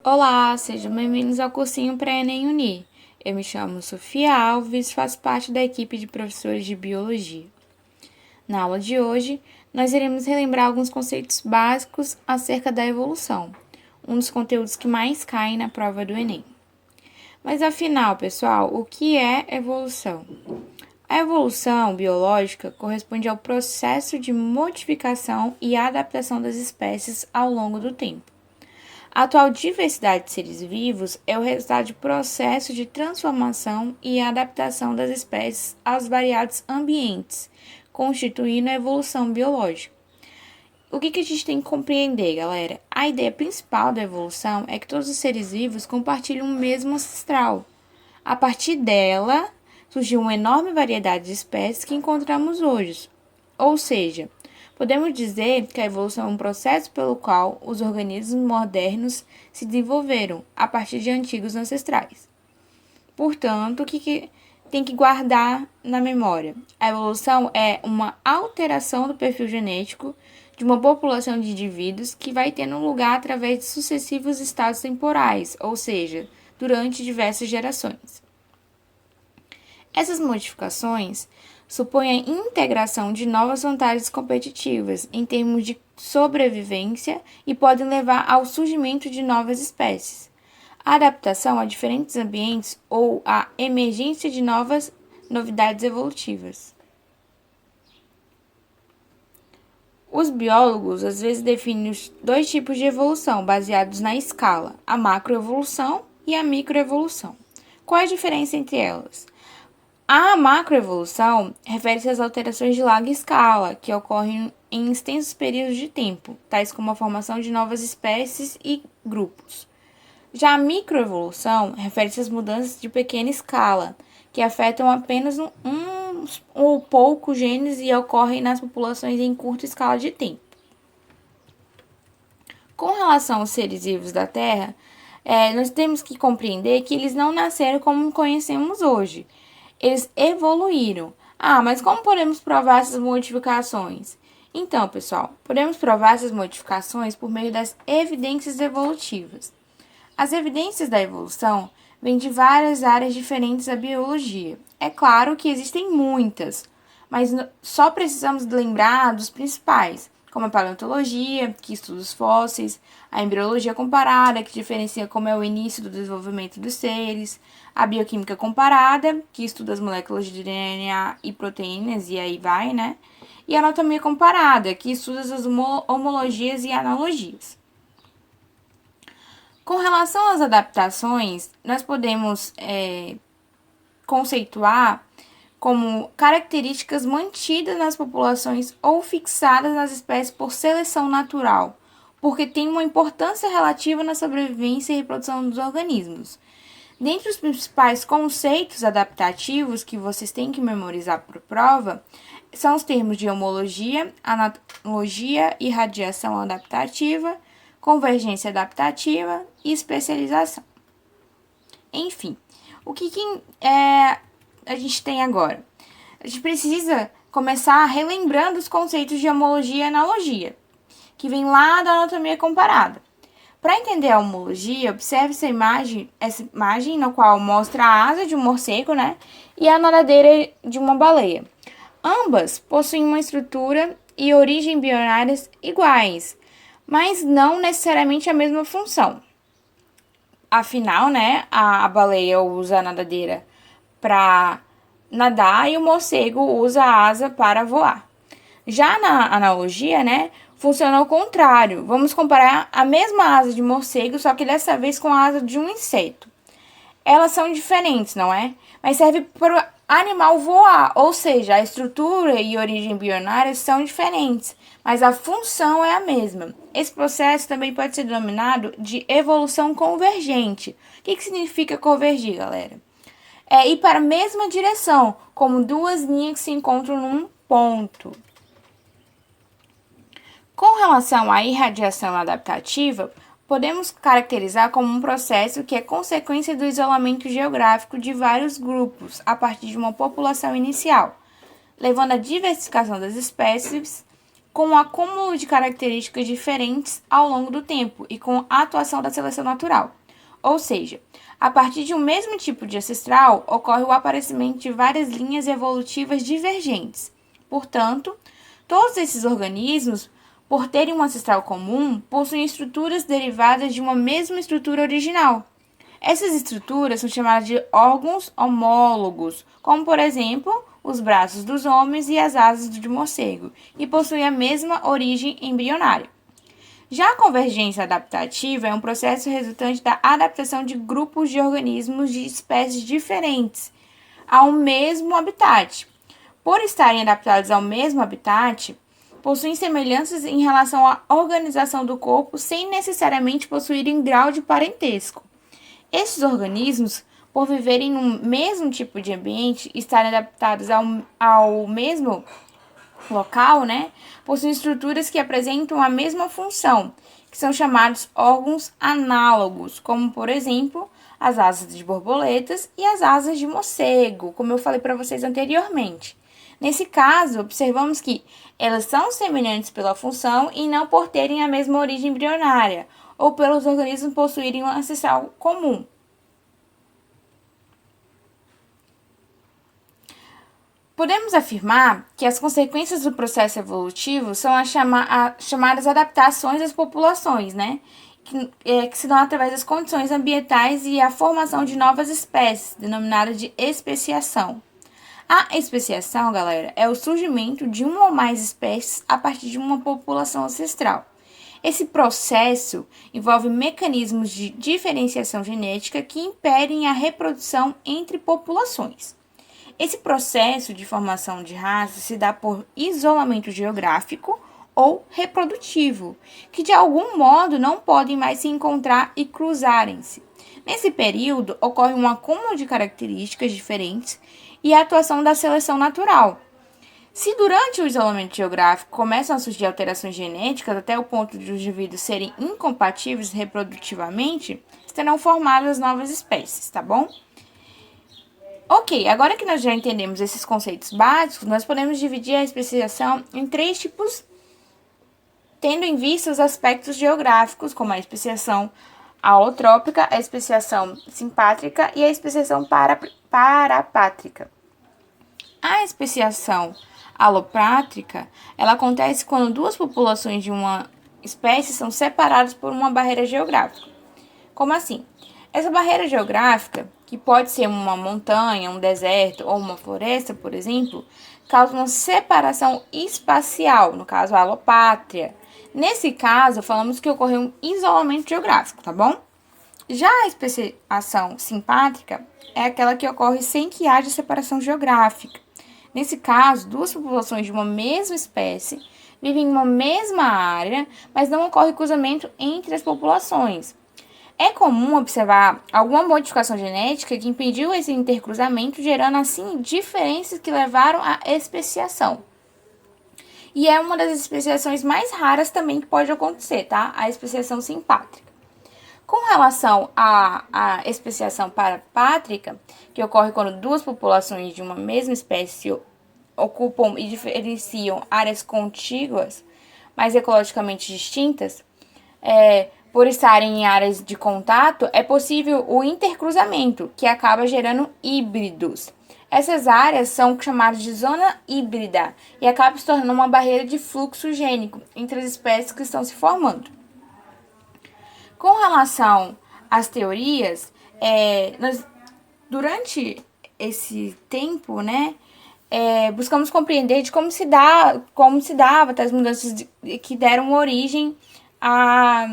Olá, sejam bem-vindos ao cursinho Pré-ENEM Uni. Eu me chamo Sofia Alves, faço parte da equipe de professores de Biologia. Na aula de hoje, nós iremos relembrar alguns conceitos básicos acerca da evolução, um dos conteúdos que mais caem na prova do Enem. Mas afinal, pessoal, o que é evolução? A evolução biológica corresponde ao processo de modificação e adaptação das espécies ao longo do tempo. A atual diversidade de seres vivos é o resultado de processo de transformação e adaptação das espécies aos variados ambientes, constituindo a evolução biológica. O que a gente tem que compreender, galera? A ideia principal da evolução é que todos os seres vivos compartilham o mesmo ancestral. A partir dela, surgiu uma enorme variedade de espécies que encontramos hoje. Ou seja, podemos dizer que a evolução é um processo pelo qual os organismos modernos se desenvolveram a partir de antigos ancestrais. Portanto, o que tem que guardar na memória? A evolução é uma alteração do perfil genético de uma população de indivíduos que vai tendo lugar através de sucessivos estados temporais, ou seja, durante diversas gerações. Essas modificações supõe a integração de novas vantagens competitivas em termos de sobrevivência e podem levar ao surgimento de novas espécies, a adaptação a diferentes ambientes ou a emergência de novas novidades evolutivas. Os biólogos às vezes definem os dois tipos de evolução baseados na escala, a macroevolução e a microevolução. Qual é a diferença entre elas? A macroevolução refere-se às alterações de larga escala, que ocorrem em extensos períodos de tempo, tais como a formação de novas espécies e grupos. Já a microevolução refere-se às mudanças de pequena escala, que afetam apenas uns ou poucos genes e ocorrem nas populações em curta escala de tempo. Com relação aos seres vivos da Terra, nós temos que compreender que eles não nasceram como conhecemos hoje. Eles evoluíram. Mas como podemos provar essas modificações? Então, pessoal, podemos provar essas modificações por meio das evidências evolutivas. As evidências da evolução vêm de várias áreas diferentes da biologia. É claro que existem muitas, mas só precisamos lembrar dos principais, como a paleontologia, que estuda os fósseis, a embriologia comparada, que diferencia como é o início do desenvolvimento dos seres, a bioquímica comparada, que estuda as moléculas de DNA e proteínas, e aí vai, né? E a anatomia comparada, que estuda as homologias e analogias. Com relação às adaptações, nós podemos conceituar como características mantidas nas populações ou fixadas nas espécies por seleção natural, porque tem uma importância relativa na sobrevivência e reprodução dos organismos. Dentre os principais conceitos adaptativos que vocês têm que memorizar para a prova, são os termos de homologia, analogia e radiação adaptativa, convergência adaptativa e especialização. Enfim, o que a gente tem agora? A gente precisa começar relembrando os conceitos de homologia e analogia, que vem lá da anatomia comparada. Para entender a homologia, observe essa imagem na qual mostra a asa de um morcego, né, e a nadadeira de uma baleia. Ambas possuem uma estrutura e origem bionárias iguais, mas não necessariamente a mesma função. Afinal, né, a baleia usa a nadadeira para nadar e o morcego usa a asa para voar. Já na analogia, né, funciona ao contrário. Vamos comparar a mesma asa de morcego, só que dessa vez com a asa de um inseto. Elas são diferentes, não é? Mas serve para o animal voar, ou seja, a estrutura e origem bionárias são diferentes, mas a função é a mesma. Esse processo também pode ser denominado de evolução convergente. O que significa convergir, galera? É ir para a mesma direção, como duas linhas que se encontram num ponto. Com relação à irradiação adaptativa, podemos caracterizar como um processo que é consequência do isolamento geográfico de vários grupos a partir de uma população inicial, levando à diversificação das espécies com um acúmulo de características diferentes ao longo do tempo e com a atuação da seleção natural. Ou seja, a partir de um mesmo tipo de ancestral, ocorre o aparecimento de várias linhas evolutivas divergentes. Portanto, todos esses organismos, por terem um ancestral comum, possuem estruturas derivadas de uma mesma estrutura original. Essas estruturas são chamadas de órgãos homólogos, como, por exemplo, os braços dos homens e as asas do morcego, e possuem a mesma origem embrionária. Já a convergência adaptativa é um processo resultante da adaptação de grupos de organismos de espécies diferentes ao mesmo habitat. Por estarem adaptados ao mesmo habitat, possuem semelhanças em relação à organização do corpo sem necessariamente possuírem grau de parentesco. Esses organismos, por viverem no mesmo tipo de ambiente e estarem adaptados ao mesmo local, possuem estruturas que apresentam a mesma função, que são chamados órgãos análogos, como, por exemplo, as asas de borboletas e as asas de morcego, como eu falei para vocês anteriormente. Nesse caso, observamos que elas são semelhantes pela função e não por terem a mesma origem embrionária, ou pelos organismos possuírem um ancestral comum. Podemos afirmar que as consequências do processo evolutivo são as chamadas adaptações das populações, que se dão através das condições ambientais e a formação de novas espécies, denominada de especiação. A especiação, galera, é o surgimento de uma ou mais espécies a partir de uma população ancestral. Esse processo envolve mecanismos de diferenciação genética que impedem a reprodução entre populações. Esse processo de formação de raças se dá por isolamento geográfico ou reprodutivo, que de algum modo não podem mais se encontrar e cruzarem-se. Nesse período, ocorre um acúmulo de características diferentes e a atuação da seleção natural. Se durante o isolamento geográfico começam a surgir alterações genéticas até o ponto de os indivíduos serem incompatíveis reprodutivamente, serão formadas novas espécies, tá bom? Ok, agora que nós já entendemos esses conceitos básicos, nós podemos dividir a especiação em 3 tipos, tendo em vista os aspectos geográficos, como a especiação alotrópica, a especiação simpátrica e a especiação parapátrica. A especiação alopátrica, ela acontece quando duas populações de uma espécie são separadas por uma barreira geográfica. Como assim? Essa barreira geográfica, que pode ser uma montanha, um deserto ou uma floresta, por exemplo, causa uma separação espacial, no caso a alopátria. Nesse caso, falamos que ocorreu um isolamento geográfico, tá bom? Já a especiação simpátrica é aquela que ocorre sem que haja separação geográfica. Nesse caso, duas populações de uma mesma espécie vivem em uma mesma área, mas não ocorre cruzamento entre as populações. É comum observar alguma modificação genética que impediu esse intercruzamento, gerando assim diferenças que levaram à especiação. E é uma das especiações mais raras também que pode acontecer, tá? A especiação simpátrica. Com relação à especiação parapátrica, que ocorre quando duas populações de uma mesma espécie ocupam e diferenciam áreas contíguas, mas ecologicamente distintas, por estarem em áreas de contato, é possível o intercruzamento, que acaba gerando híbridos. Essas áreas são chamadas de zona híbrida e acaba se tornando uma barreira de fluxo gênico entre as espécies que estão se formando. Com relação às teorias, durante esse tempo, buscamos compreender de como se dava as mudanças que deram origem a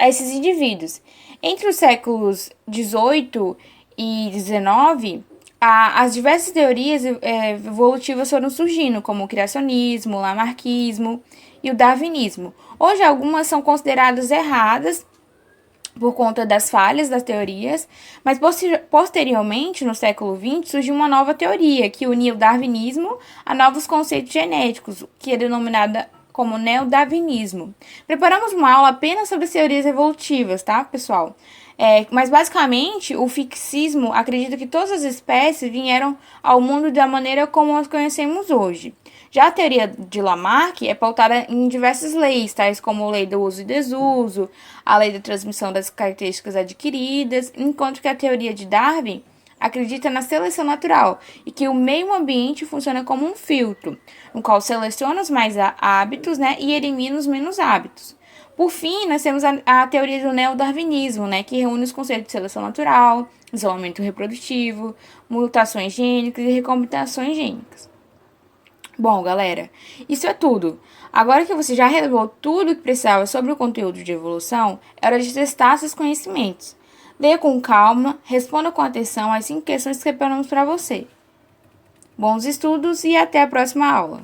esses indivíduos. Entre os séculos XVIII e XIX, as diversas teorias evolutivas foram surgindo, como o criacionismo, o lamarckismo e o darwinismo. Hoje, algumas são consideradas erradas por conta das falhas das teorias, mas posteriormente, no século XX, surgiu uma nova teoria que unia o darwinismo a novos conceitos genéticos, que é denominada como neodarwinismo. Preparamos uma aula apenas sobre as teorias evolutivas, tá, pessoal? Mas, basicamente, o fixismo acredita que todas as espécies vieram ao mundo da maneira como as conhecemos hoje. Já a teoria de Lamarck é pautada em diversas leis, tais como a lei do uso e desuso, a lei da transmissão das características adquiridas, enquanto que a teoria de Darwin acredita na seleção natural e que o meio ambiente funciona como um filtro, no qual seleciona os mais hábitos, né, e elimina os menos hábitos. Por fim, nós temos a teoria do neodarwinismo, né, que reúne os conceitos de seleção natural, isolamento reprodutivo, mutações gênicas e recombinações gênicas. Bom, galera, isso é tudo. Agora que você já relevou tudo o que precisava sobre o conteúdo de evolução, é hora de testar seus conhecimentos. Leia com calma, responda com atenção às 5 questões que separamos para você. Bons estudos e até a próxima aula!